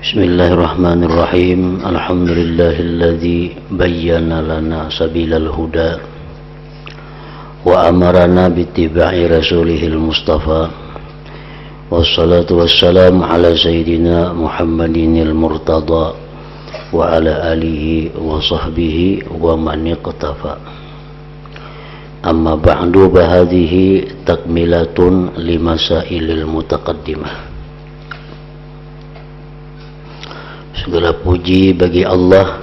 Bismillahirrahmanirrahim. Alhamdulillahilladzi bayyana lana sabilal huda wa amarana bittiba'i rasulihil mustafa. Wassalatu wassalamu ala sayyidina Muhammadinil murtada wa ala alihi wa sahbihi wa man iqtafa. Amma ba'du, bahadhihi takmilatun limasailil mutaqaddimah. Segala puji bagi Allah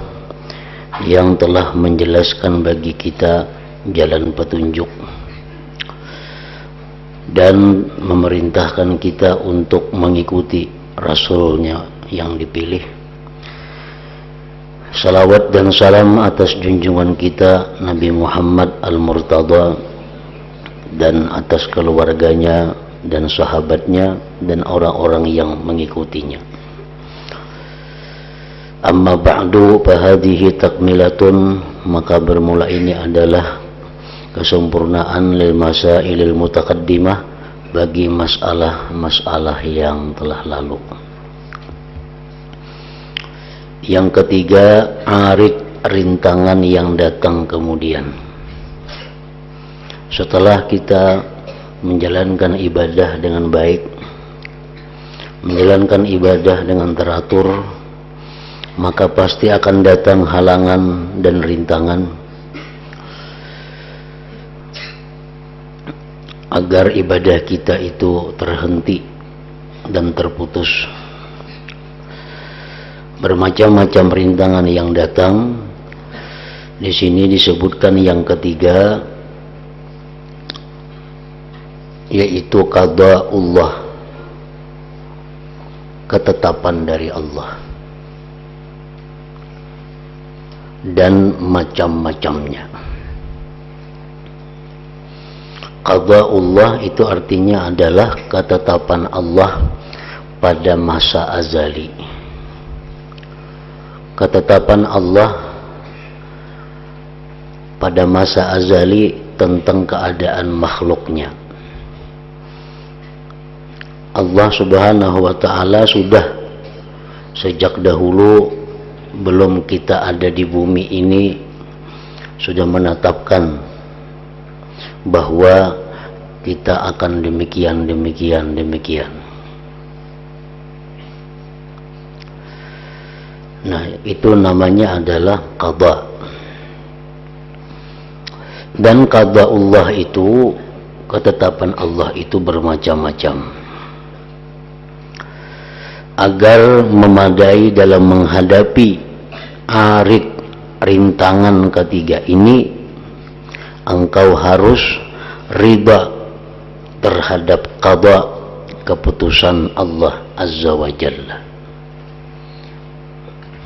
yang telah menjelaskan bagi kita jalan petunjuk dan memerintahkan kita untuk mengikuti Rasulnya yang dipilih. Salawat dan salam atas junjungan kita Nabi Muhammad Al-Murtada dan atas keluarganya dan sahabatnya dan orang-orang yang mengikutinya. Amma ba'du, fahadhihi takmilatun, maka bermula ini adalah kesempurnaan lil masailil mutaqaddimah, bagi masalah-masalah yang telah lalu. Yang ketiga, arid, rintangan yang datang kemudian. Setelah kita menjalankan ibadah dengan baik, menjalankan ibadah dengan teratur, maka pasti akan datang halangan dan rintangan agar ibadah kita itu terhenti dan terputus. Bermacam-macam rintangan yang datang. Di sini disebutkan yang ketiga, yaitu qada'ullah, ketetapan dari Allah dan macam-macamnya. Qada'ullah itu artinya adalah ketetapan Allah pada masa azali. Ketetapan Allah pada masa azali tentang keadaan makhluknya. Allah Subhanahu wa ta'ala sudah sejak dahulu, belum kita ada di bumi ini, sudah menetapkan bahwa kita akan demikian. Nah, itu namanya adalah qada. Dan qada'ullah itu, ketetapan Allah itu bermacam-macam. Agar memadai dalam menghadapi arid, rintangan ketiga ini, engkau harus riba terhadap qada, keputusan Allah Azza wa Jalla.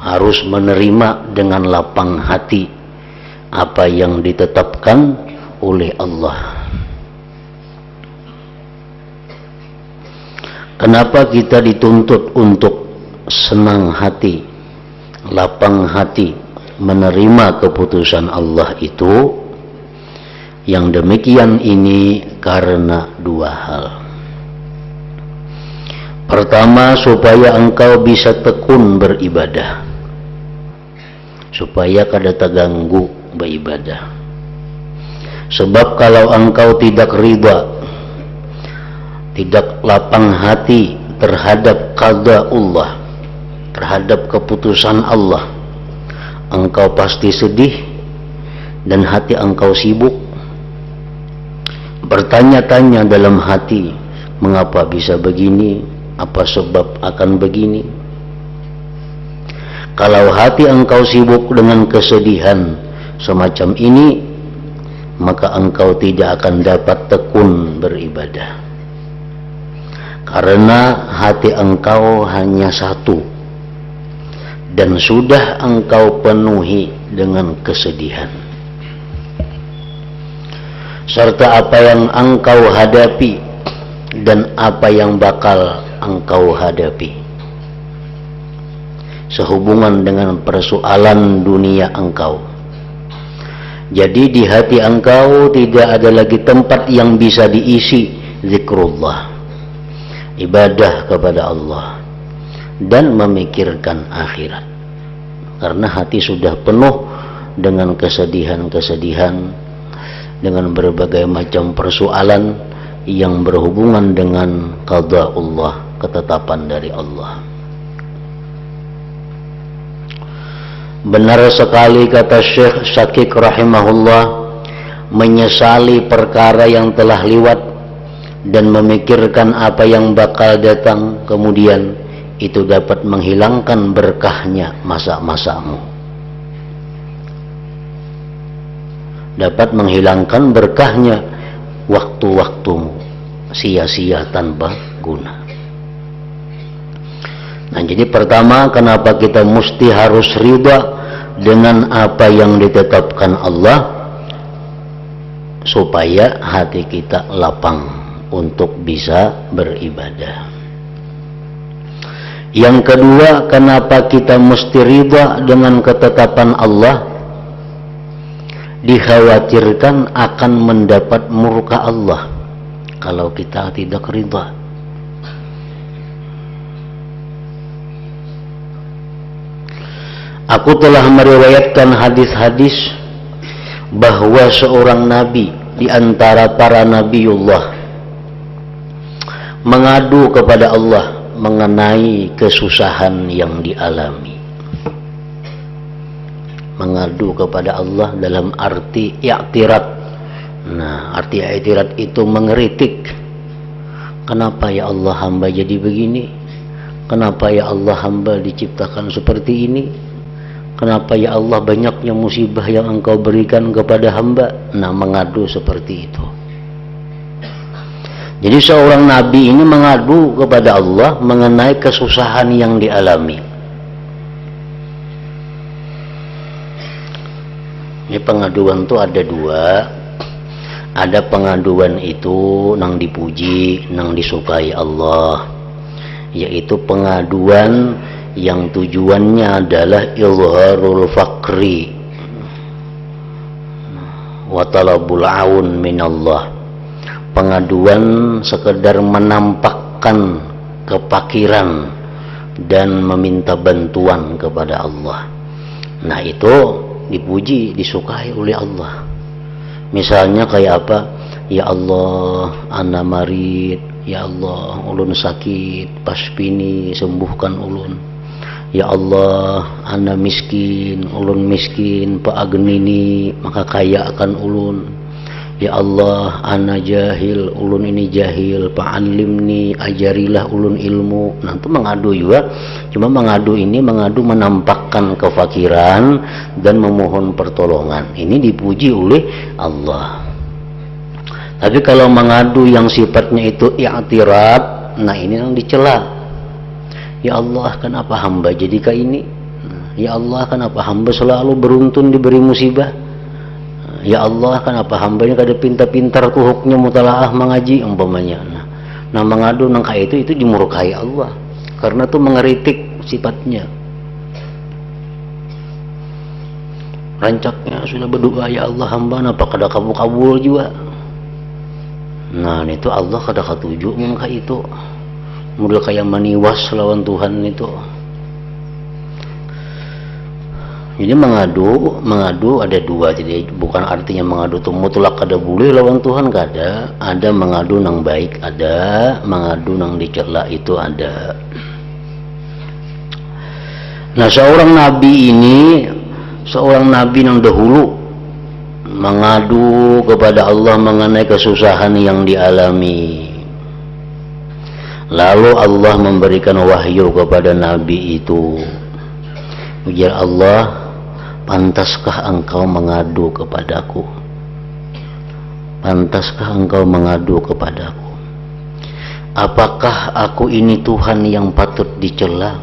Harus menerima dengan lapang hati apa yang ditetapkan oleh Allah. Kenapa kita dituntut untuk senang hati, lapang hati menerima keputusan Allah itu? Yang demikian ini karena dua hal. Pertama, supaya engkau bisa tekun beribadah, supaya kada terganggu beribadah. Sebab kalau engkau tidak ridha, tidak lapang hati terhadap qada'ullah, terhadap keputusan Allah, engkau pasti sedih dan hati engkau sibuk, bertanya-tanya dalam hati, mengapa bisa begini, apa sebab akan begini. Kalau hati engkau sibuk dengan kesedihan semacam ini, maka engkau tidak akan dapat tekun beribadah. Karena hati engkau hanya satu dan sudah engkau penuhi dengan kesedihan, serta apa yang engkau hadapi dan apa yang bakal engkau hadapi sehubungan dengan persoalan dunia engkau. Jadi di hati engkau tidak ada lagi tempat yang bisa diisi zikrullah, ibadah kepada Allah, dan memikirkan akhirat. Karena hati sudah penuh dengan kesedihan-kesedihan, dengan berbagai macam persoalan yang berhubungan dengan qada Allah, ketetapan dari Allah. Benar sekali kata Syekh Syakik rahimahullah, menyesali perkara yang telah lewat dan memikirkan apa yang bakal datang kemudian, itu dapat menghilangkan berkahnya masa-masamu, dapat menghilangkan berkahnya waktu-waktumu sia-sia tanpa guna. Nah, jadi pertama, kenapa kita mesti harus ridha dengan apa yang ditetapkan Allah? Supaya hati kita lapang untuk bisa beribadah. Yang kedua, kenapa kita mesti ridha dengan ketetapan Allah? Dikhawatirkan akan mendapat murka Allah kalau kita tidak ridha. Aku telah meriwayatkan hadis-hadis bahwa seorang nabi di antara para nabiullah mengadu kepada Allah mengenai kesusahan yang dialami. Mengadu kepada Allah dalam arti i'tirad. Nah, arti i'tirad itu mengeritik. Kenapa ya Allah hamba jadi begini? Kenapa ya Allah hamba diciptakan seperti ini? Kenapa ya Allah banyaknya musibah yang engkau berikan kepada hamba? Nah, mengadu seperti itu. Jadi seorang nabi ini mengadu kepada Allah mengenai kesusahan yang dialami. Ini pengaduan itu ada dua. Ada pengaduan itu nang dipuji, nang disukai Allah, yaitu pengaduan yang tujuannya adalah izharul faqri wa talabul aun minallah. Pengaduan sekedar menampakkan kefakiran dan meminta bantuan kepada Allah. Nah, itu dipuji, disukai oleh Allah. Misalnya kayak apa? Ya Allah, ana marid. Ya Allah, ulun sakit, paspini sembuhkan ulun. Ya Allah, ana miskin, ulun miskin, pa agnini, maka kaya akan ulun. Ya Allah, ana jahil, ulun ini jahil, fa'allimni, ajarilah ulun ilmu. Nah, itu mengadu juga. Cuma mengadu ini mengadu menampakkan kefakiran dan memohon pertolongan. Ini dipuji oleh Allah. Tapi kalau mengadu yang sifatnya itu i'tirad, nah ini yang dicela. Ya Allah, kenapa hamba jadi kayak ini? Ya Allah, kenapa hamba selalu beruntun diberi musibah? Ya Allah, kenapa hambanya kada pintar-pintar tuhuknya mutalaah mengaji umpamanya. Nah, mengadu nangka itu dimurkai Allah karena itu mengeritik sifatnya. Rancaknya sudah berdoa, ya Allah hamba napa kada kabul juga. Nah, itu Allah kada katuju mangka itu. Model kayak maniwas lawan Tuhan itu. Jadi mengadu ada dua. Jadi bukan artinya mengadu itu mutlak kada boleh lawan Tuhan, kada. Ada mengadu nang baik, ada mengadu nang dicela, itu ada. Nah, seorang nabi nang dahulu mengadu kepada Allah mengenai kesusahan yang dialami. Lalu Allah memberikan wahyu kepada nabi itu. Ujar Allah, pantaskah engkau mengadu kepadaku? Pantaskah engkau mengadu kepadaku? Apakah aku ini Tuhan yang patut dicela?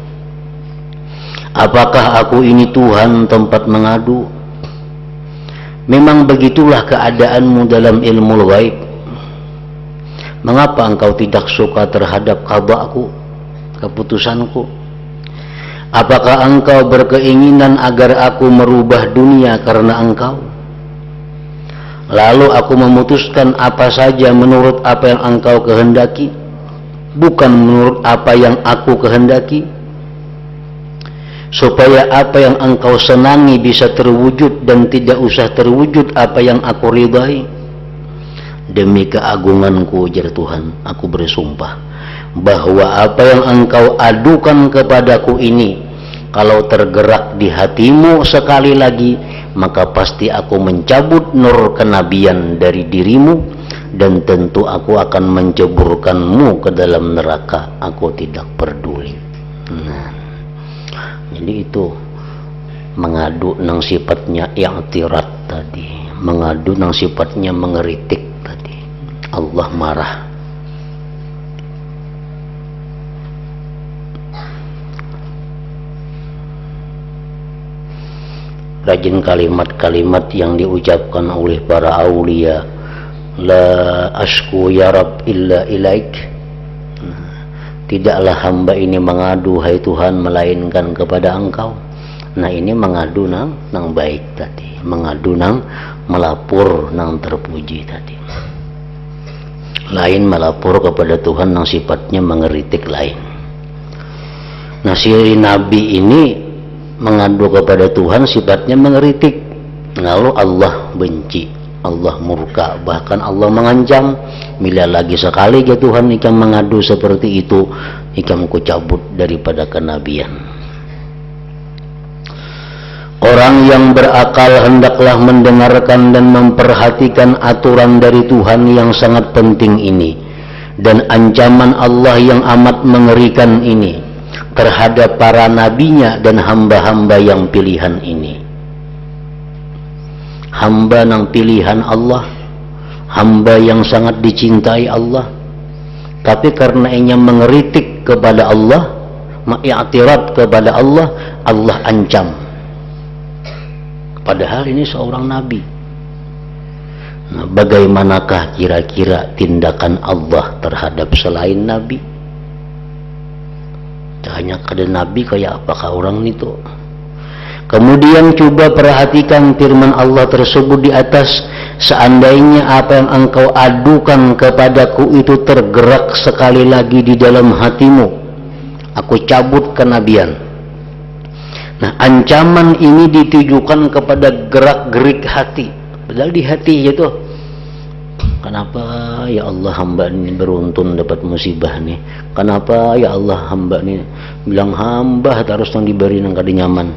Apakah aku ini Tuhan tempat mengadu? Memang begitulah keadaanmu dalam ilmu ghaib. Mengapa engkau tidak suka terhadap qada'ku, keputusanku? Apakah engkau berkeinginan agar aku merubah dunia karena engkau? Lalu aku memutuskan apa saja menurut apa yang engkau kehendaki, bukan menurut apa yang aku kehendaki. supaya apa yang engkau senangi bisa terwujud dan tidak usah terwujud apa yang aku ridai. Demi keagunganku, ujar Tuhan, aku bersumpah bahwa apa yang engkau adukan kepadaku ini, kalau tergerak di hatimu sekali lagi, maka pasti aku mencabut nur kenabian dari dirimu, dan tentu aku akan menceburkanmu ke dalam neraka. Aku tidak peduli. Nah, jadi itu mengadu nang sifatnya i'tirat tadi, mengadu nang sifatnya mengeritik tadi. Allah marah. Rajin kalimat-kalimat yang diucapkan oleh para aulia, la ashku ya Rab illa ilaik. Tidaklah hamba ini mengadu, hai Tuhan, melainkan kepada Engkau. Nah, ini mengadu nang baik tadi, mengadu nang melapor nang terpuji tadi. Lain melapor kepada Tuhan nang sifatnya mengeritik lain. Nah, si Nabi ini mengadu kepada Tuhan sifatnya mengeritik, lalu Allah benci, Allah murka, bahkan Allah mengancam, bila lagi sekali ya Tuhan ikam mengadu seperti itu, ikam ku cabut daripada kenabian. Orang yang berakal hendaklah mendengarkan dan memperhatikan aturan dari Tuhan yang sangat penting ini, dan ancaman Allah yang amat mengerikan ini terhadap para nabinya dan hamba-hamba yang pilihan ini. Hamba nang pilihan Allah, hamba yang sangat dicintai Allah, tapi karena ia mengeritik kepada Allah, mengiktirat kepada Allah, Allah ancam. Padahal ini seorang nabi. Nah, bagaimanakah kira-kira tindakan Allah terhadap selain nabi? Hanya kada nabi kayak apakah orang itu? Kemudian coba perhatikan firman Allah tersebut di atas, seandainya apa yang engkau adukan kepadaku itu tergerak sekali lagi di dalam hatimu, aku cabut kenabian. Nah, ancaman ini ditujukan kepada gerak-gerik hati. Padahal di hati itu, kenapa ya Allah hamba ini beruntun dapat musibah nih? Kenapa ya Allah hamba ini bilang hamba harus yang diberi nang kada nyaman.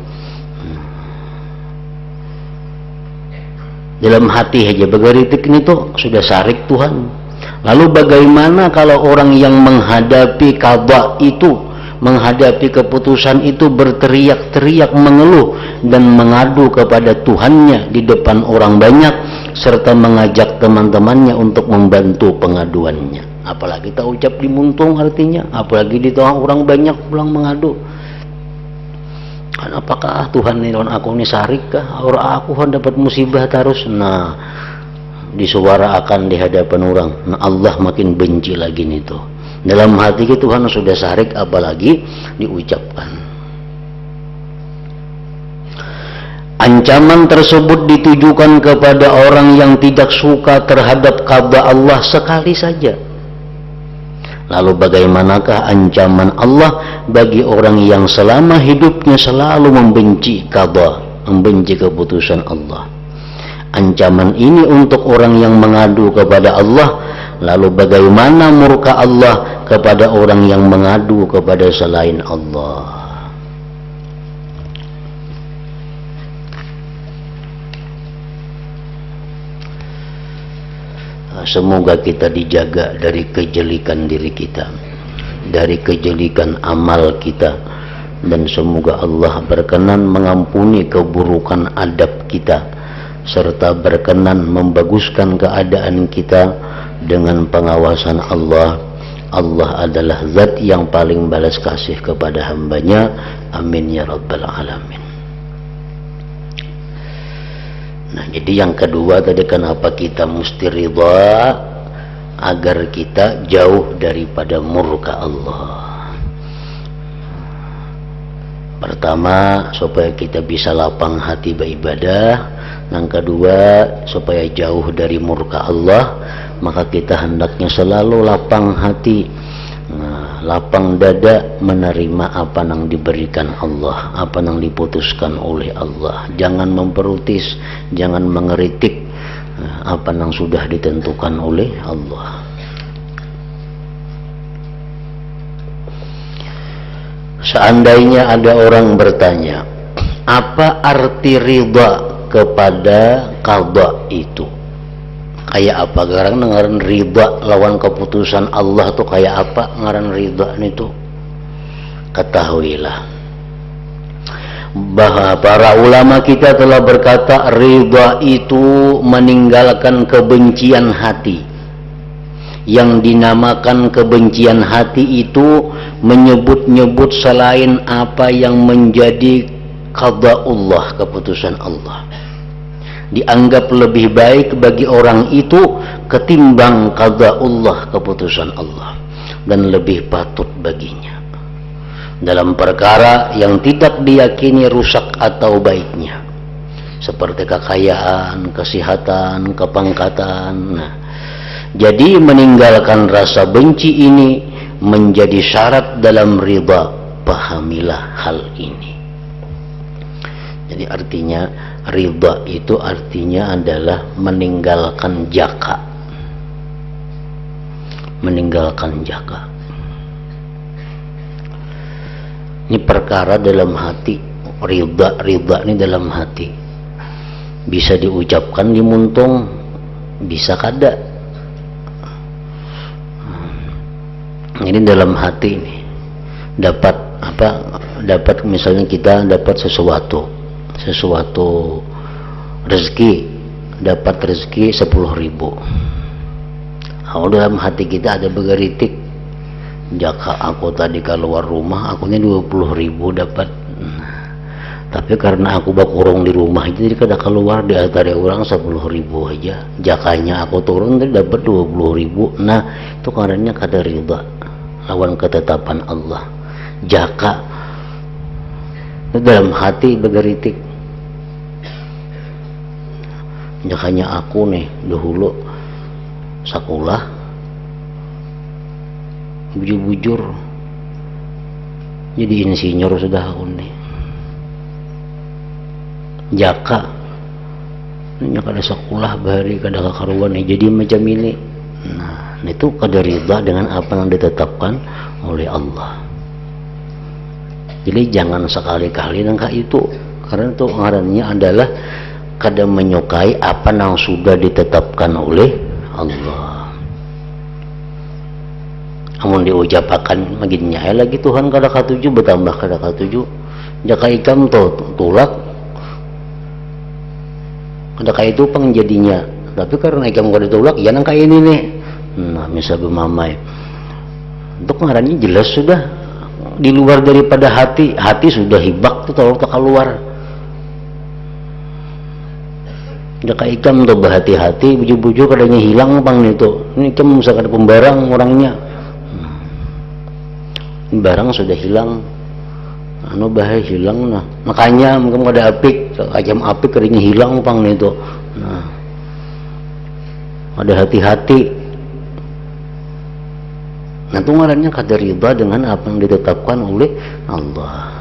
Dalam hati aja begeritik ini tuh sudah sarik Tuhan. Lalu bagaimana kalau orang yang menghadapi qada itu, menghadapi keputusan itu berteriak-teriak, mengeluh dan mengadu kepada Tuhannya di depan orang banyak, serta mengajak teman-temannya untuk membantu pengaduannya. Apalagi tak ucap di muntung artinya, apalagi di tengah orang banyak pulang mengadu. Kan apakah Tuhan ini aku ini sarik kah? Orang aku kan dapat musibah terus. Nah, disuarakan di hadapan orang. Nah, Allah makin benci lagi nih tuh. Dalam hati kita Tuhan sudah sarik, apalagi diucapkan. Ancaman tersebut ditujukan kepada orang yang tidak suka terhadap qada Allah sekali saja. Lalu bagaimanakah ancaman Allah bagi orang yang selama hidupnya selalu membenci qada, membenci keputusan Allah? Ancaman ini untuk orang yang mengadu kepada Allah. Lalu bagaimana murka Allah kepada orang yang mengadu kepada selain Allah? Semoga kita dijaga dari kejelikan diri kita, dari kejelikan amal kita, dan semoga Allah berkenan mengampuni keburukan adab kita, serta berkenan membaguskan keadaan kita dengan pengawasan Allah. Allah adalah zat yang paling balas kasih kepada hambanya. Amin ya rabbal alamin. Nah, jadi yang kedua tadi, kenapa kita mesti ridha? Agar kita jauh daripada murka Allah. Pertama, supaya kita bisa lapang hati beribadah. Yang kedua, supaya jauh dari murka Allah, maka kita hendaknya selalu lapang hati. Nah, lapang dada menerima apa yang diberikan Allah, apa yang diputuskan oleh Allah. Jangan memperutis, jangan mengeritik apa yang sudah ditentukan oleh Allah. Seandainya ada orang bertanya, apa arti ridha kepada qada itu? Kayak apa ngaran ridha lawan keputusan Allah tuh kayak apa ngaran ridha itu? Ketahuilah bahwa para ulama kita telah berkata ridha itu meninggalkan kebencian hati. Yang dinamakan kebencian hati itu menyebut-nyebut selain apa yang menjadi qada'ullah, keputusan Allah. Dianggap lebih baik bagi orang itu ketimbang qada'ullah, keputusan Allah, dan lebih patut baginya dalam perkara yang tidak diyakini rusak atau baiknya, seperti kekayaan, kesehatan, kepangkatan. Jadi meninggalkan rasa benci ini menjadi syarat dalam ridha. Pahamilah hal ini. Jadi artinya ridha itu artinya adalah meninggalkan jaka. Meninggalkan jaka. Ini perkara dalam hati. Ridha ini dalam hati. Bisa diucapkan di muntung, bisa kada. Ini dalam hati ini. Dapat apa? Dapat misalnya kita dapat sesuatu rezeki, dapat rezeki 10.000. Kalau dalam hati kita ada begeritik, jaka aku tadi keluar rumah akunya 20.000 dapat. Tapi karena aku bakurung di rumah itu jadi kada keluar di antara orang 10.000 aja. Jakanya aku turun tadi dapat 20.000. Nah, itu karenanya kada ridha lawan ketetapan Allah. Jaka itu dalam hati begeritik. Jakanya aku nih dahulu sekolah bujur-bujur jadi insinyur sudah aku nih. Jaka nya kada sekolah bahari kada kakaruan nih jadi macam ini. Nah, itu kada ridha dengan apa yang ditetapkan oleh Allah. Jadi jangan sekali-kali nangka itu, karena itu ngarannya adalah kada menyukai apa yang sudah ditetapkan oleh Allah. Amun diucapakan maginya lagi Tuhan kada katuju bertambah kada katuju. Jaka ikam tulak kada kaya itu pang jadinya. Tapi karena ikam kada tulak ya nangka ini nih. Nah, misal bermamai untuk ngarannya jelas sudah di luar daripada hati sudah hibak tuh kalau tak keluar. Jaka ikam tuh berhati-hati bujur-bujur kadanya hilang pang itu. Ini ikam misalkan pembarang orangnya, barang sudah hilang, bahaya hilang. Nah makanya mungkin ada apik, ajam apik kadanya hilang pang itu. Nah ada hati-hati. Nah itu ngarannya kada ridha dengan apa yang ditetapkan oleh Allah.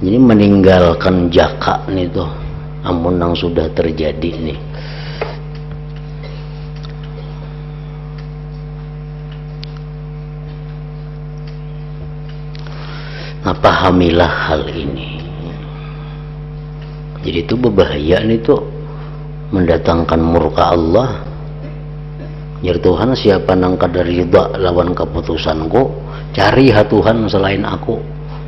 Jadi meninggalkan jaka nih tuh amun yang sudah terjadi nih. Nah pahamilah hal ini. Jadi itu berbahaya nih tuh, mendatangkan murka Allah. Ya Tuhan, siapa nang kada ridha lawan keputusanku, cari Tuhan selain aku,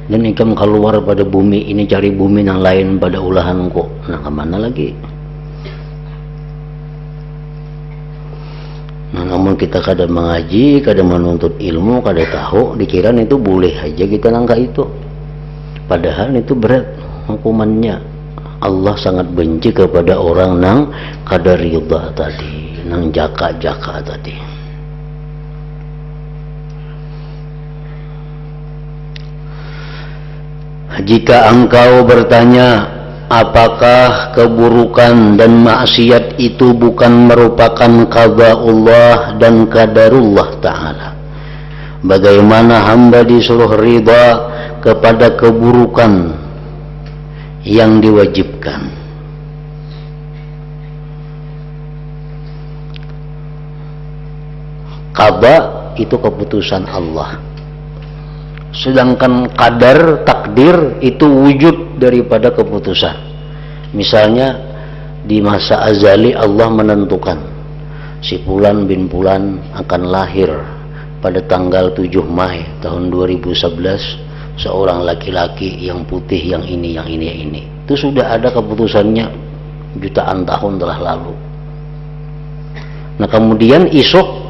dan ikam keluar pada bumi ini cari bumi yang lain pada ulahanku. Nah kemana lagi? Nah namun kita kada mengaji, kada menuntut ilmu, kada tahu, dikira itu boleh aja kita nangka itu, padahal itu berat hukumannya. Allah sangat benci kepada orang nang kada ridha tadi, nang jaka-jaka tadi. Jika engkau bertanya apakah keburukan dan maksiat itu bukan merupakan qada'ullah dan qadarullah ta'ala, Bagaimana hamba disuruh ridha kepada keburukan yang diwajibkan. Qada itu keputusan Allah, sedangkan qadar, takdir itu wujud daripada keputusan. Misalnya di masa azali Allah menentukan si Fulan bin Fulan akan lahir pada tanggal 7 Mei tahun 2011, seorang laki-laki yang putih, yang ini. Itu sudah ada keputusannya jutaan tahun telah lalu. Nah kemudian esok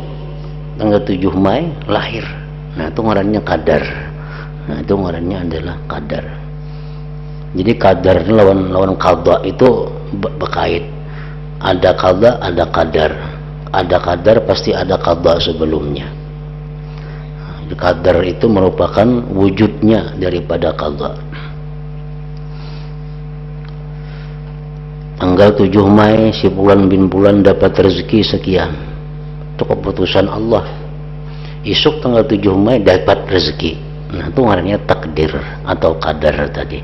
tanggal 7 Mei lahir. Nah itu ngarannya qadar. Nah itu ngarannya adalah qadar. Jadi qadar lawan qada itu berkait. Ada qada, ada qadar. Ada qadar pasti ada qada sebelumnya. Qadar itu merupakan wujudnya daripada qada. Tanggal 7 Mei si Fulan bin Fulan dapat rezeki sekian, itu keputusan Allah. Esok tanggal 7 Mei dapat rezeki. Nah itu namanya takdir atau qadar tadi.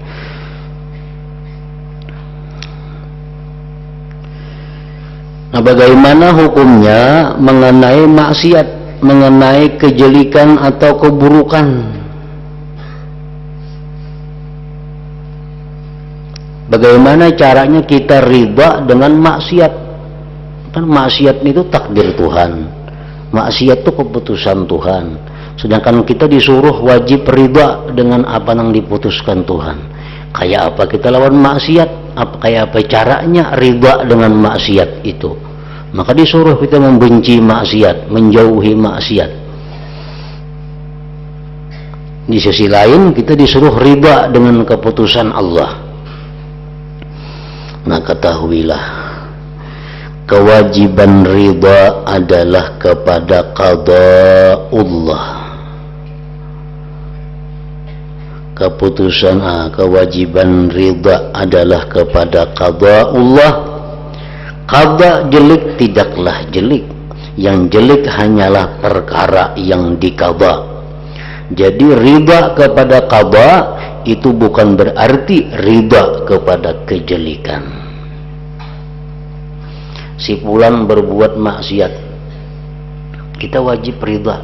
Nah bagaimana hukumnya mengenai maksiat, mengenai kejelikan atau keburukan? Bagaimana caranya kita ridha dengan maksiat? Kan maksiat itu takdir Tuhan, maksiat itu keputusan Tuhan, sedangkan kita disuruh wajib ridha dengan apa yang diputuskan Tuhan. Kayak apa kita lawan maksiat? Kayak apa caranya ridha dengan maksiat itu? Maka disuruh kita membenci maksiat, menjauhi maksiat. Di sisi lain kita disuruh ridha dengan keputusan Allah. Nah ketahuilah, kewajiban ridha adalah kepada qada'ullah. Kewajiban ridha adalah kepada qada'ullah. Qada jelek tidaklah jelek, yang jelek hanyalah perkara yang diqada. Jadi ridha kepada qada itu bukan berarti ridha kepada kejelikan. Si Fulan berbuat maksiat, kita wajib ridha.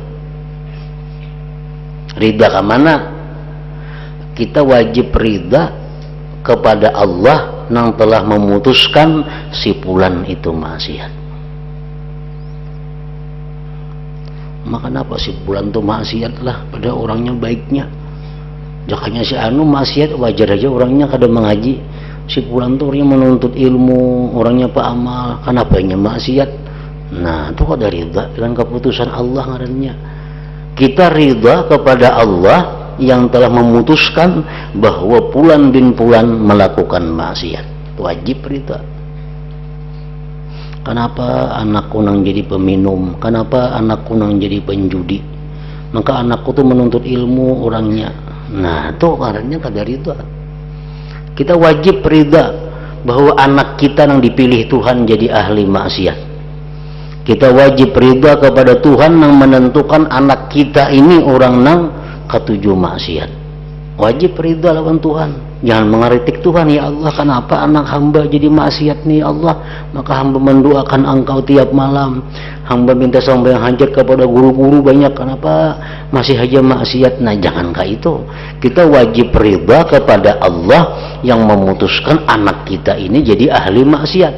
Ridha ke mana? Kita wajib ridha kepada Allah yang telah memutuskan si Fulan itu maksiat. Maka kenapa si Fulan itu maksiat lah, pada orangnya baiknya. Jakanya si anu maksiat, wajar aja orangnya kada mengaji. Si Fulan tuh orangnya menuntut ilmu, orangnya paamal, kenapanya maksiat? Nah itu kada ridha dengan keputusan Allah ngarannya. Kita ridha kepada Allah yang telah memutuskan bahwa Fulan bin Fulan melakukan maksiat, wajib ridha. Kenapa anakku nang jadi peminum? Kenapa anakku nang jadi penjudi? Maka anakku tuh menuntut ilmu orangnya. Nah itu karena kada ridha. Kita wajib ridha bahwa anak kita yang dipilih Tuhan jadi ahli maksiat. Kita wajib ridha kepada Tuhan yang menentukan anak kita ini orang nang ketujuh maksiat. Wajib ridha lawan Tuhan. Jangan mengeritik Tuhan, ya Allah kenapa anak hamba jadi maksiat nih Allah. Maka hamba mendoakan engkau tiap malam, hamba minta sembahyang hajat kepada guru-guru banyak, kenapa masih aja maksiat? Nah jangankah itu, kita wajib ridha kepada Allah yang memutuskan anak kita ini jadi ahli maksiat.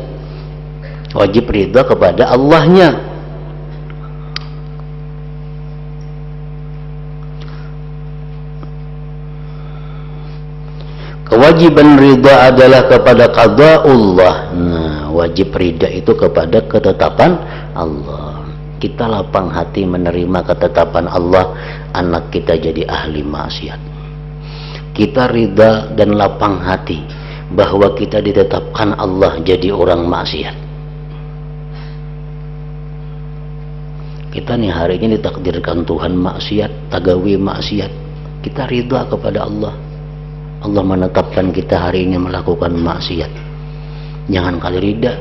Wajib ridha kepada Allahnya. Kewajiban ridha adalah kepada qada'ullah. Nah, wajib ridha itu kepada ketetapan Allah. Kita lapang hati menerima ketetapan Allah, anak kita jadi ahli maksiat. Kita ridha dan lapang hati bahwa kita ditetapkan Allah jadi orang maksiat. Kita nih hari ini ditakdirkan Tuhan maksiat, tagawi maksiat. Kita ridha kepada Allah. Allah menetapkan kita hari ini melakukan maksiat. Jangan kali ridha.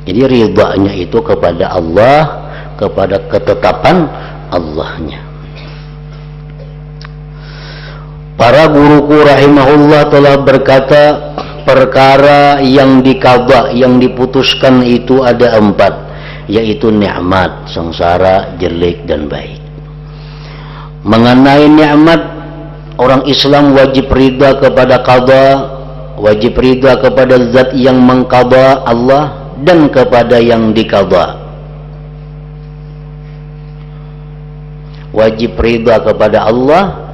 Jadi ridhanya itu kepada Allah, kepada ketetapan Allahnya. Para guruku rahimahullah telah berkata, perkara yang diqadha, yang diputuskan itu ada 4, yaitu nikmat, sengsara, jelek dan baik. Mengenai nikmat, orang Islam wajib ridha kepada qadha, wajib ridha kepada zat yang mengqadha, Allah, dan kepada yang diqadha. Wajib ridha kepada Allah,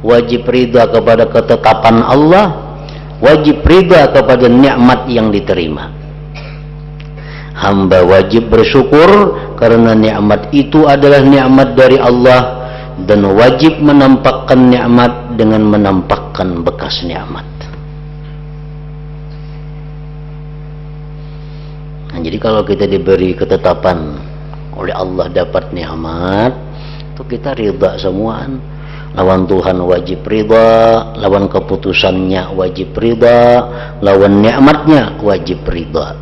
wajib ridha kepada ketetapan Allah, wajib ridha kepada nikmat yang diterima. Hamba wajib bersyukur karena nikmat itu adalah nikmat dari Allah, dan wajib menampakkan nikmat dengan menampakkan bekas nikmat. Nah, jadi kalau kita diberi ketetapan oleh Allah dapat nikmat, itu kita ridha semuaan. Lawan Tuhan wajib ridha, lawan keputusannya wajib ridha, lawan nikmatnya wajib ridha.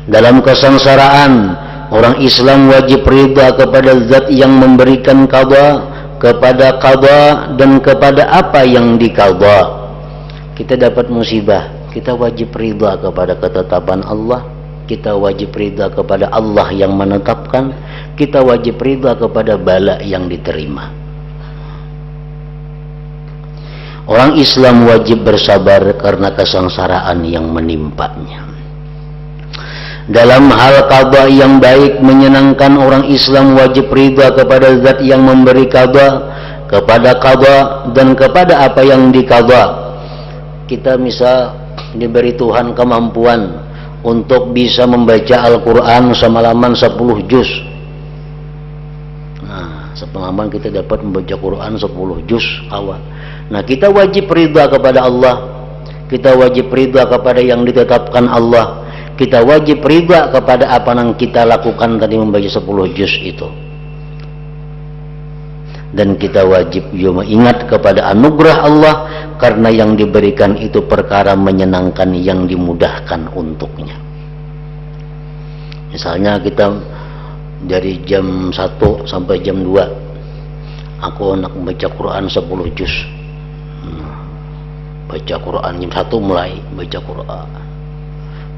Dalam kesengsaraan, orang Islam wajib ridha kepada zat yang memberikan qadha, kepada qadha dan kepada apa yang diqadha. Kita dapat musibah, kita wajib ridha kepada ketetapan Allah, kita wajib ridha kepada Allah yang menetapkan, kita wajib ridha kepada bala yang diterima. Orang Islam wajib bersabar karena kesengsaraan yang menimpanya. Dalam hal qadha yang baik menyenangkan, orang Islam wajib ridha kepada zat yang memberi qadha, kepada qadha dan kepada apa yang diqadha. Kita misal diberi Tuhan kemampuan untuk bisa membaca Al-Quran semalaman 10 juz. Nah, semalaman kita dapat membaca Quran 10 juz awal. Nah, kita wajib ridha kepada Allah, kita wajib ridha kepada yang ditetapkan Allah, kita wajib ridha kepada apa yang kita lakukan tadi membaca 10 juz itu. Dan kita wajib juga ingat kepada anugerah Allah, karena yang diberikan itu perkara menyenangkan yang dimudahkan untuknya. Misalnya kita dari jam 1 sampai jam 2 aku nak membaca Quran 10 juz. Baca Quran jam 1 mulai baca Quran.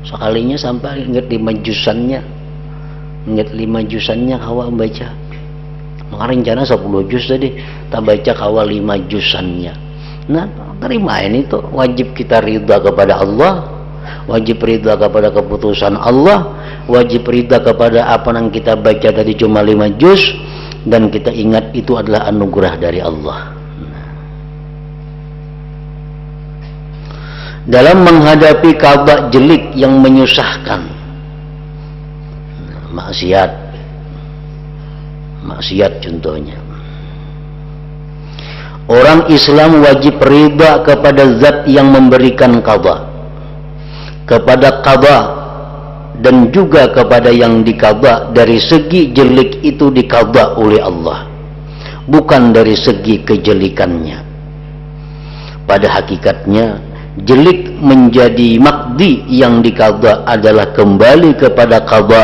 Sekalinya sampai ingat 5 juzannya. Ingat 5 juzannya awak membaca. Maka rencana 10 juz tadi, tak baca kawal 5 juzannya. Nah, terimain itu. Wajib kita ridha kepada Allah, wajib ridha kepada keputusan Allah, wajib ridha kepada apa yang kita baca tadi cuma 5 juz, dan kita ingat itu adalah anugerah dari Allah. Dalam menghadapi qadha jelek yang menyusahkan, maksiat contohnya, orang Islam wajib ridha kepada zat yang memberikan qadha, kepada qadha dan juga kepada yang diqadha. Dari segi jelek itu diqadha oleh Allah, bukan dari segi kejelikannya. Pada hakikatnya jelek menjadi maqdi yang diqadha adalah kembali kepada qadha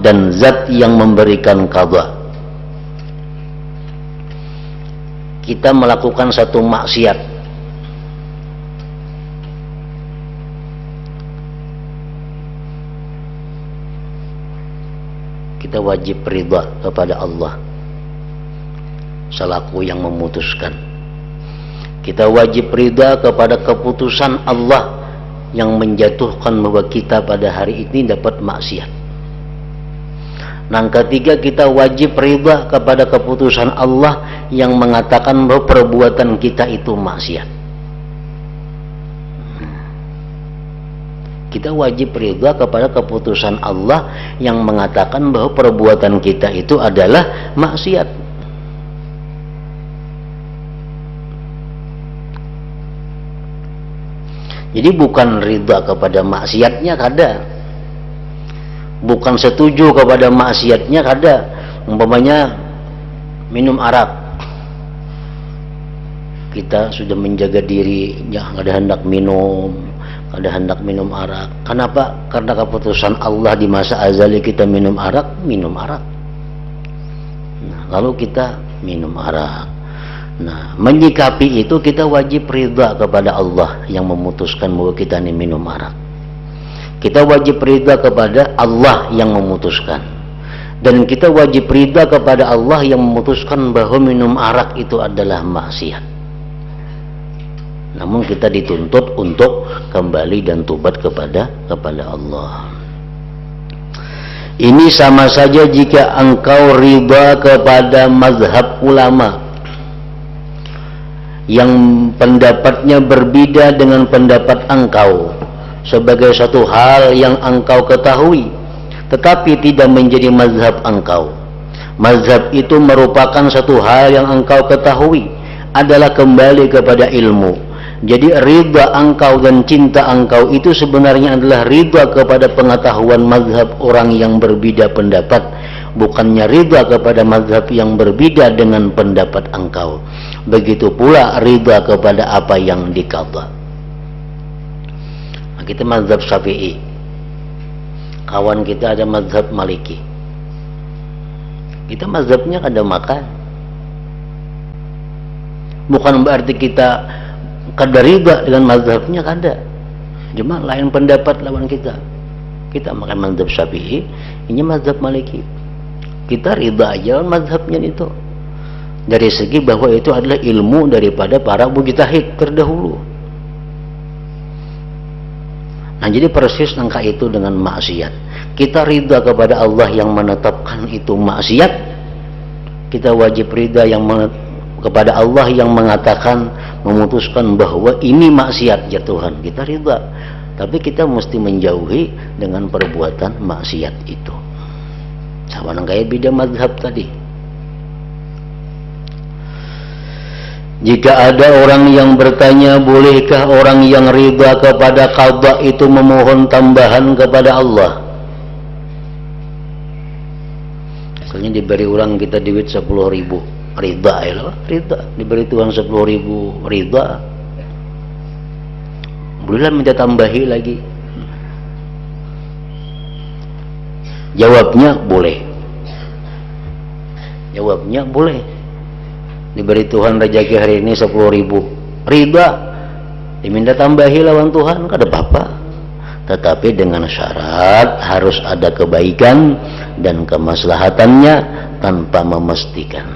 dan zat yang memberikan qadha. Kita melakukan satu maksiat, kita wajib ridha kepada Allah selaku yang memutuskan. Kita wajib ridha kepada keputusan Allah yang menjatuhkan bahwa kita pada hari ini dapat maksiat. Yang ketiga, kita wajib ridha kepada keputusan Allah yang mengatakan bahwa perbuatan kita itu maksiat. Kita wajib ridha kepada keputusan Allah yang mengatakan bahwa perbuatan kita itu adalah maksiat. Jadi bukan ridha kepada maksiatnya kada, bukan setuju kepada maksiatnya kada. Umpamanya minum arak, kita sudah menjaga diri, jangan ada hendak minum, Ada hendak minum arak. Kenapa? Karena keputusan Allah di masa azali kita minum arak. Nah, lalu kita minum arak. Nah, menyikapi itu kita wajib ridha kepada Allah yang memutuskan bahwa kita ini minum arak. Kita wajib ridha kepada Allah yang memutuskan. Dan kita wajib ridha kepada Allah yang memutuskan bahwa minum arak itu adalah maksiat. Namun kita dituntut untuk kembali dan tobat kepada Allah. Ini sama saja jika engkau ridha kepada mazhab ulama yang pendapatnya berbeda dengan pendapat engkau sebagai satu hal yang engkau ketahui, tetapi tidak menjadi mazhab engkau. Mazhab itu merupakan satu hal yang engkau ketahui, adalah kembali kepada ilmu. Jadi ridha engkau dan cinta engkau itu sebenarnya adalah ridha kepada pengetahuan mazhab orang yang berbeda pendapat, bukannya ridha kepada mazhab yang berbeda dengan pendapat engkau. Begitu pula ridha kepada apa yang dikata. Nah, kita mazhab Syafi'i, kawan kita ada mazhab Maliki. Kita mazhabnya kada makan, bukan berarti kita kada ridha dengan mazhabnya, kada. Cuma lain pendapat lawan kita. Kita makan mazhab Syafi'i, ini mazhab Maliki. Kita ridha aja mazhabnya itu. Dari segi bahwa itu adalah ilmu daripada para mujtahid terdahulu. Nah, jadi persis angka itu dengan maksiat. Kita ridha kepada Allah yang menetapkan itu maksiat. Kita wajib ridha kepada Allah yang mengatakan, memutuskan bahwa ini maksiat ya Tuhan. Kita ridha, tapi kita mesti menjauhi dengan perbuatan maksiat itu. Sama kayak beda mazhab tadi. Jika ada orang yang bertanya, bolehkah orang yang ridha kepada qada itu memohon tambahan kepada Allah? Misalnya diberi orang kita duit 10.000, ridha ya lah, ridha. Diberi Tuhan 10.000, ridha. Bolehlah minta tambahi lagi. Jawabnya boleh. Jawabnya boleh. Diberi Tuhan rezeki hari ini 10.000, ridha. Diminta tambahi lawan Tuhan, kada apa-apa. Tetapi dengan syarat harus ada kebaikan dan kemaslahatannya tanpa memastikan.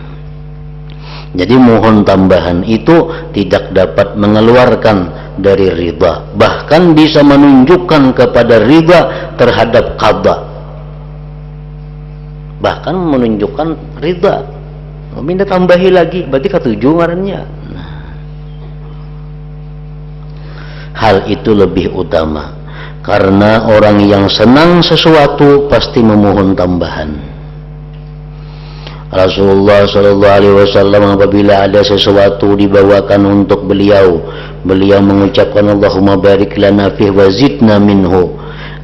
Jadi mohon tambahan itu tidak dapat mengeluarkan dari ridha, bahkan bisa menunjukkan kepada ridha terhadap qada, bahkan menunjukkan ridha. Minta tambahi lagi, berarti ketujuh ngarannya. Nah, hal itu lebih utama karena orang yang senang sesuatu pasti memohon tambahan. Rasulullah SAW apabila ada sesuatu dibawakan untuk beliau mengucapkan Allahumma barik lana fihi wa zidna minhu.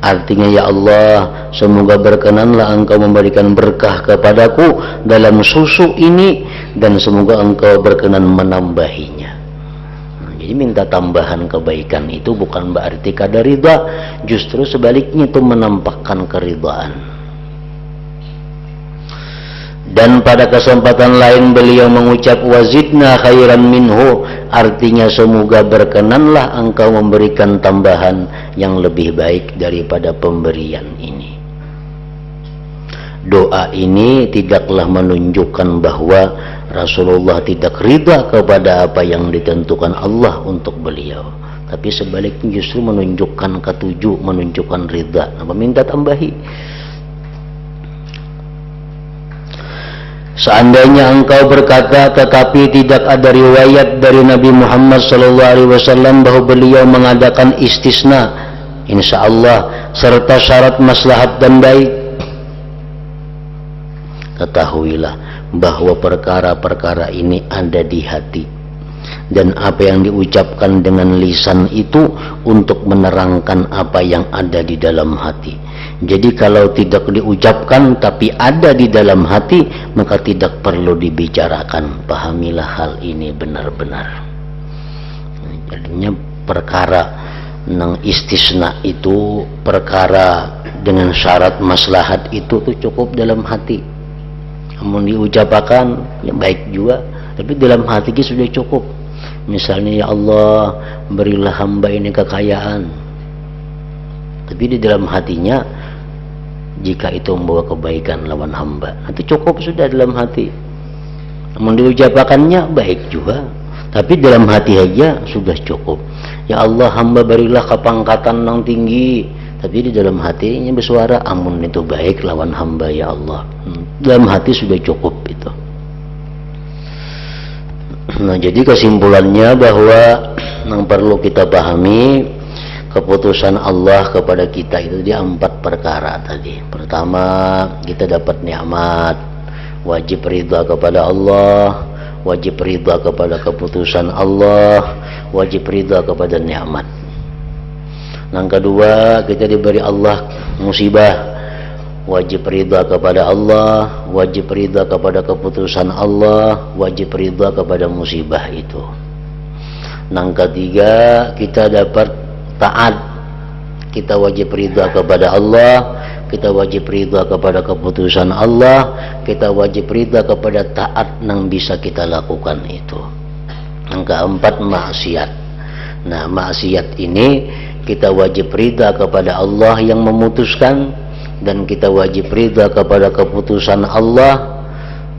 Artinya, ya Allah, semoga berkenanlah engkau memberikan berkah kepadaku dalam susu ini dan semoga engkau berkenan menambahinya. Jadi minta tambahan kebaikan itu bukan berarti kada ridha, justru sebaliknya itu menampakkan keridhaan. Dan pada kesempatan lain beliau mengucap wazidna khairan minhu, artinya semoga berkenanlah engkau memberikan tambahan yang lebih baik daripada pemberian ini. Doa ini tidaklah menunjukkan bahwa Rasulullah tidak ridha kepada apa yang ditentukan Allah untuk beliau, tapi sebaliknya justru menunjukkan ketujuh, menunjukkan ridha. Meminta tambahi. Seandainya engkau berkata tetapi tidak ada riwayat dari Nabi Muhammad SAW bahwa beliau mengadakan istisna, insyaallah serta syarat maslahat dan baik, ketahuilah bahwa perkara-perkara ini ada di hati, dan apa yang diucapkan dengan lisan itu untuk menerangkan apa yang ada di dalam hati. Jadi kalau tidak diucapkan tapi ada di dalam hati, maka tidak perlu dibicarakan. Pahamilah hal ini benar-benar. Jadinya perkara nang istisna itu perkara dengan syarat maslahat itu tuh cukup dalam hati. Namun diucapkan ya baik juga, tapi dalam hati kita sudah cukup. Misalnya, ya Allah berilah hamba ini kekayaan, tapi di dalam hatinya jika itu membawa kebaikan lawan hamba, itu cukup sudah dalam hati. Namun diucapkannya baik juga, tapi dalam hati aja sudah cukup. Ya Allah hamba berilah kepangkatan yang tinggi, tapi di dalam hatinya bersuara amun itu baik lawan hamba ya Allah. Dalam hati sudah cukup itu. Nah, jadi kesimpulannya bahwa yang perlu kita pahami, keputusan Allah kepada kita itu di 4 perkara tadi. Pertama, kita dapat nikmat, wajib ridha kepada Allah, wajib ridha kepada keputusan Allah, wajib ridha kepada nikmat. Yang kedua, kita diberi Allah musibah, wajib ridha kepada Allah, wajib ridha kepada keputusan Allah, wajib ridha kepada musibah itu. Yang ketiga, kita dapat taat, kita wajib ridha kepada Allah, kita wajib ridha kepada keputusan Allah, kita wajib ridha kepada taat yang bisa kita lakukan itu. Yang keempat, maksiat. Nah, maksiat ini kita wajib ridha kepada Allah yang memutuskan, dan kita wajib ridha kepada keputusan Allah,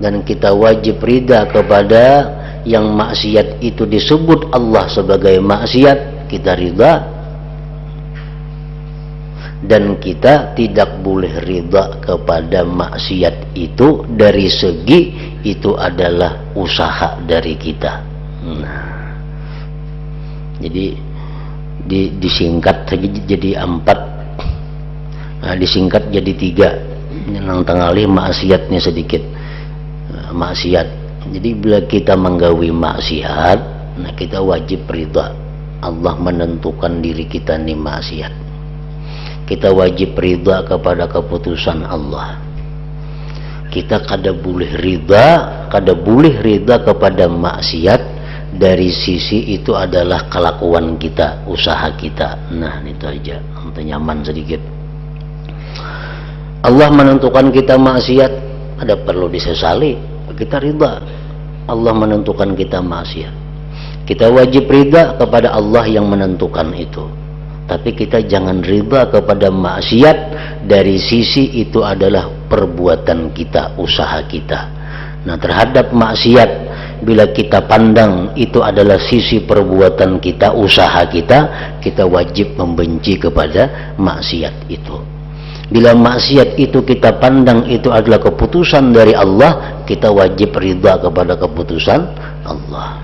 dan kita wajib ridha kepada yang maksiat itu disebut Allah sebagai maksiat, kita ridha. Dan kita tidak boleh ridha kepada maksiat itu dari segi itu adalah usaha dari kita. Nah, jadi disingkat saja jadi 4, nah, disingkat jadi 3. Yang tengah maksiatnya sedikit. Maksiat. Jadi bila kita menggawi maksiat, nah kita wajib ridha. Allah menentukan diri kita nih maksiat. Kita wajib ridha kepada keputusan Allah. Kita kada boleh ridha kepada maksiat dari sisi itu adalah kelakuan kita, usaha kita. Nah, itu aja untuk nyaman sedikit. Allah menentukan kita maksiat, ada perlu disesali, kita ridha. Allah menentukan kita maksiat, kita wajib ridha kepada Allah yang menentukan itu. Tapi kita jangan ridha kepada maksiat dari sisi itu adalah perbuatan kita, usaha kita. Nah, terhadap maksiat, bila kita pandang itu adalah sisi perbuatan kita, usaha kita, kita wajib membenci kepada maksiat itu. Bila maksiat itu kita pandang itu adalah keputusan dari Allah, kita wajib ridha kepada keputusan Allah.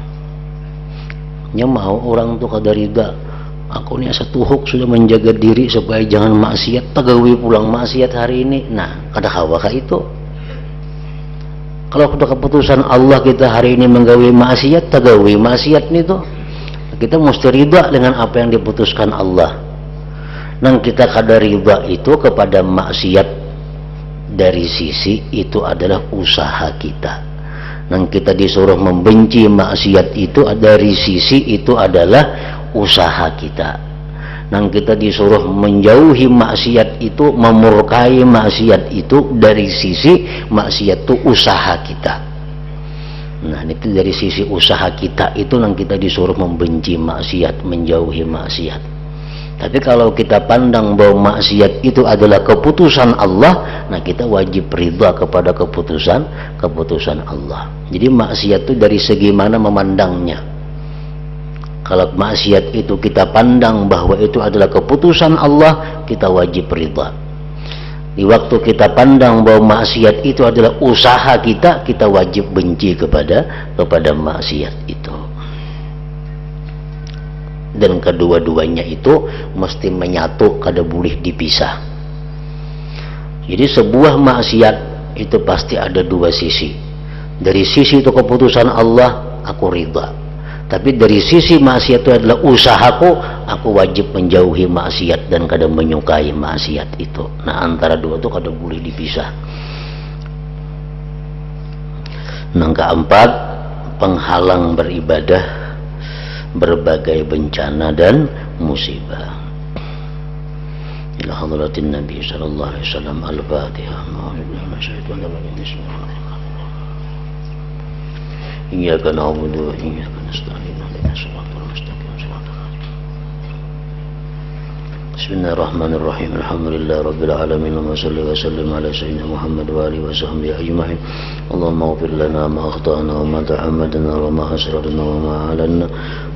Nya mau orang tuh kada ridha, aku ini asa tuhuk sudah menjaga diri supaya jangan maksiat, tagawi pulang maksiat hari ini. Nah, kada hawakah itu? Kalau sudah keputusan Allah kita hari ini menggawi maksiat, tagawi maksiat itu, kita mesti ridha dengan apa yang diputuskan Allah. Nang kita kada ridha itu kepada maksiat dari sisi itu adalah usaha kita. Nang kita disuruh membenci maksiat itu dari sisi itu adalah usaha kita. Nang kita disuruh menjauhi maksiat itu, memurkai maksiat itu dari sisi maksiat itu usaha kita. Nah, itu dari sisi usaha kita itu nang kita disuruh membenci maksiat, menjauhi maksiat. Tapi kalau kita pandang bahwa maksiat itu adalah keputusan Allah, nah kita wajib ridha kepada keputusan Allah. Jadi maksiat itu dari segi mana memandangnya. Kalau maksiat itu kita pandang bahwa itu adalah keputusan Allah, kita wajib ridha. Di waktu kita pandang bahwa maksiat itu adalah usaha kita, kita wajib benci kepada maksiat itu. Dan kedua-duanya itu mesti menyatu, kada boleh dipisah. Jadi sebuah maksiat itu pasti ada dua sisi. Dari sisi itu keputusan Allah, aku ridha. Tapi dari sisi maksiat itu adalah usahaku, aku wajib menjauhi maksiat dan kada menyukai maksiat itu. Nah, antara dua itu kada boleh dipisah. Yang keempat, penghalang beribadah berbagai bencana dan musibah. Ila hadratin Nabi sallallahu alaihi wasallam. Al-Fatihah. Iyyaka na'budu wa iyyaka nasta'in. Ihdinas siratal mustaqim. Bismillahirrahmanirrahim. Alhamdulillahi rabbil alamin. Wa shalli wa sallim ala sayyidina Muhammad wa alihi wa sahbihi ajma'in. Allahumma ighfir lana ma akhtana wa ma ta'ammadna wa ma asrarna wa ma a'lanna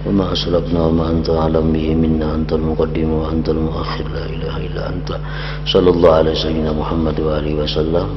wa ma asrafna wa ma anta a'lam bihi minna. Antal muqaddim wa antal muakhir. La ilaha illa anta. Sallallahu ala sayyidina Muhammad wa alihi wa sallam.